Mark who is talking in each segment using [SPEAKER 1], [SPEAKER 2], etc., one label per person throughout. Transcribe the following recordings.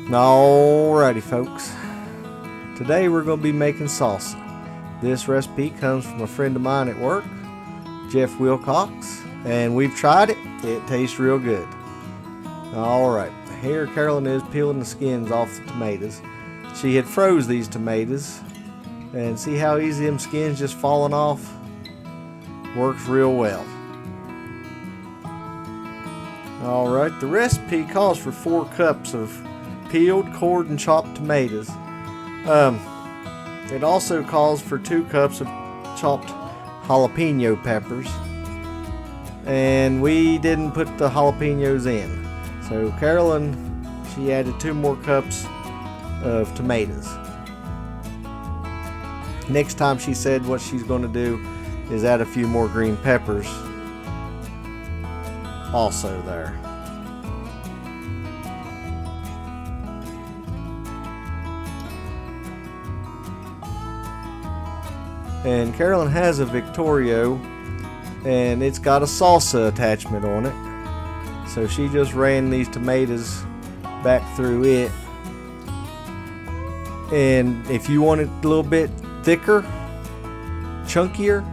[SPEAKER 1] Alrighty folks, today we're going to be making salsa. This recipe comes from a friend of mine at work, Jeff Wilcox, and we've tried it. It tastes real good. Alright, here Carolyn is peeling the skins off the tomatoes. She had froze these tomatoes, and see how easy them skins just falling off? Works real well. Alright, the recipe calls for 4 cups of peeled, cored, and chopped tomatoes. It also calls for 2 cups of chopped jalapeno peppers. And we didn't put the jalapenos in. So Carolyn, she added 2 more cups of tomatoes. Next time she said what she's going to do is add a few more green peppers also there. And Carolyn has a Victorio, and it's got a salsa attachment on it. So she just ran these tomatoes back through it. And if you want it a little bit thicker, chunkier,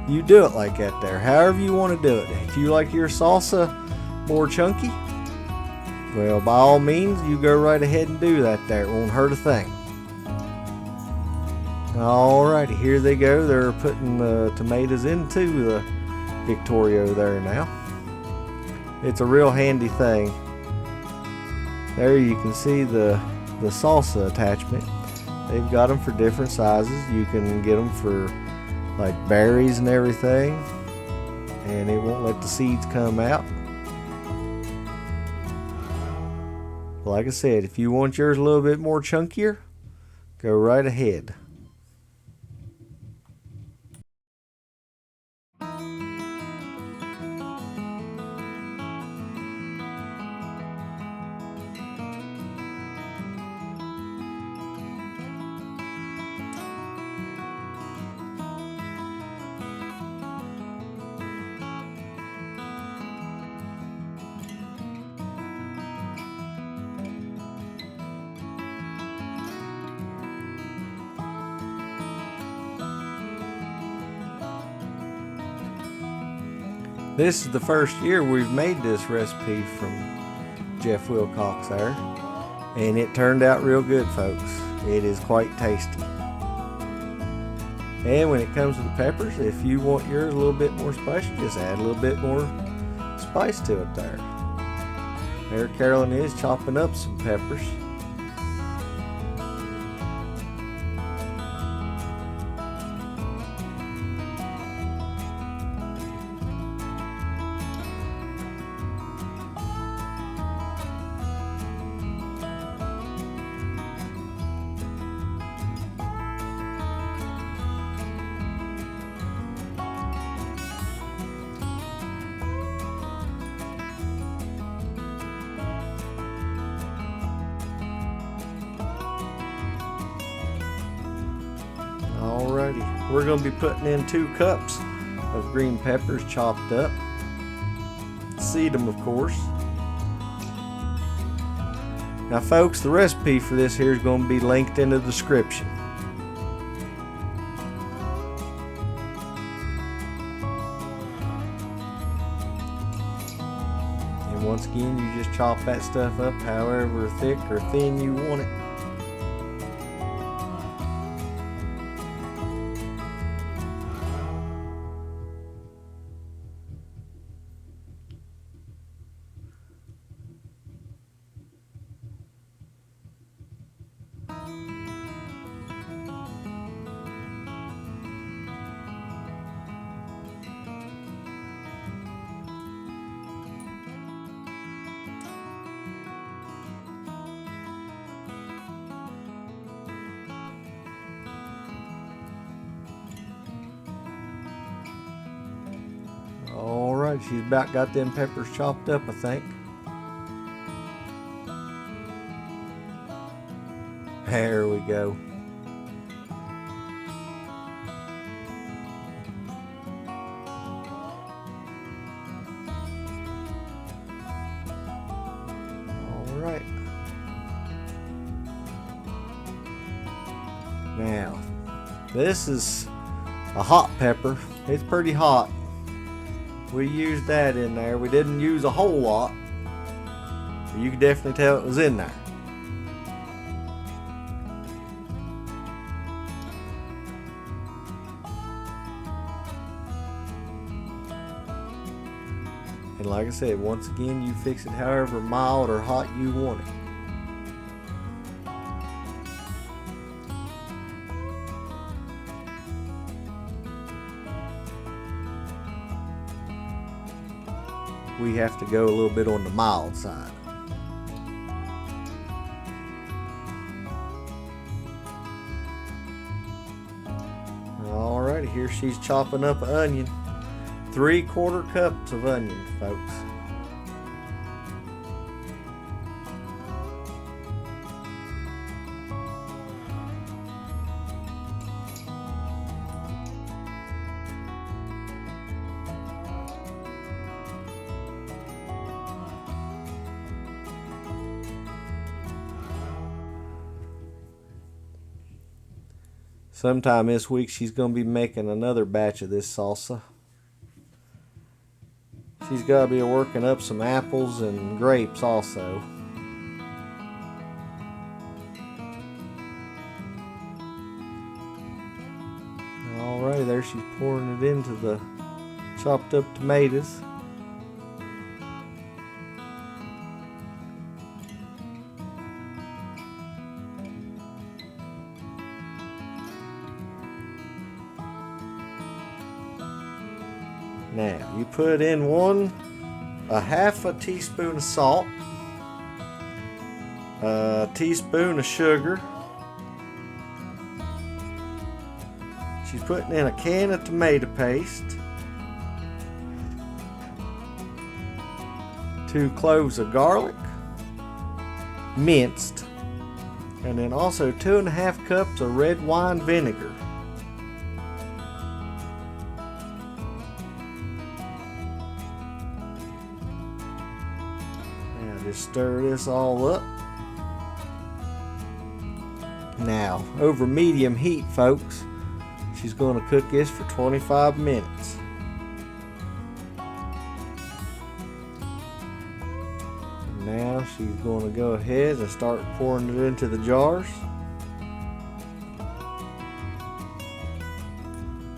[SPEAKER 1] you do it like that there. However you want to do it. If you like your salsa more chunky, well, by all means, you go right ahead and do that there. It won't hurt a thing. Alrighty, here they go. They're putting the tomatoes into the Victorio there now. It's a real handy thing. There you can see the salsa attachment. They've got them for different sizes. You can get them for like berries and everything, and it won't let the seeds come out. Like I said, if you want yours a little bit more chunkier, go right ahead. This is the first year we've made this recipe from Jeff Wilcox there, and it turned out real good, folks. It is quite tasty. And when it comes to the peppers, if you want yours a little bit more spicy, just add a little bit more spice to it there. There Carolyn is chopping up some peppers. Alrighty, we're going to be putting in 2 cups of green peppers chopped up. Seed them, of course. Now folks, the recipe for this here is going to be linked in the description. And once again, you just chop that stuff up however thick or thin you want it. Alright, she's about got them peppers chopped up, I think. There we go. Alright. Now, this is a hot pepper. It's pretty hot. We used that in there. We didn't use a whole lot, but you can definitely tell it was in there. And like I said, once again, you fix it however mild or hot you want it. We have to go a little bit on the mild side. Alrighty, here she's chopping up an onion. 3/4 cups of onion, folks. Sometime this week she's going to be making another batch of this salsa. She's got to be working up some apples and grapes also. Alright, there she's pouring it into the chopped up tomatoes. Now, you put in a half a teaspoon of salt, a teaspoon of sugar. She's putting in a can of tomato paste, 2 cloves of garlic, minced, and then also 2.5 cups of red wine vinegar. Just stir this all up. Now, over medium heat, folks, she's going to cook this for 25 minutes. Now she's going to go ahead and start pouring it into the jars.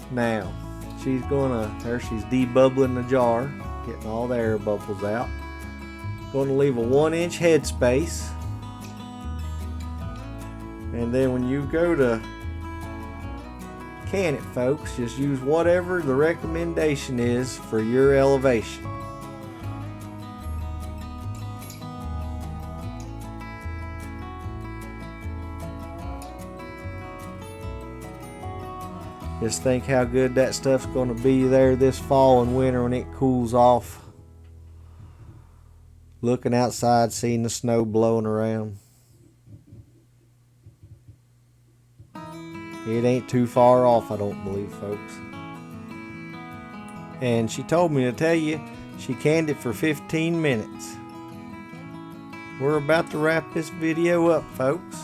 [SPEAKER 1] Now, she's debubbling the jar, getting all the air bubbles out. Going to leave a 1-inch headspace, and then when you go to can it, folks, just use whatever the recommendation is for your elevation. Just think how good that stuff's going to be there this fall and winter when it cools off. Looking outside, seeing the snow blowing around. It ain't too far off, I don't believe, folks. And she told me to tell you she canned it for 15 minutes. We're about to wrap this video up, folks.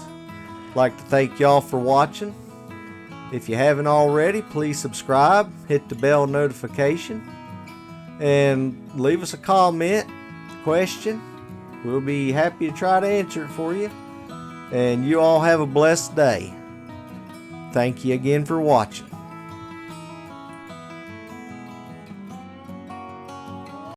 [SPEAKER 1] I'd like to thank y'all for watching. If you haven't already, please subscribe, hit the bell notification, and leave us a comment, question. We'll be happy to try to answer it for you. And you all have a blessed day. Thank you again for watching.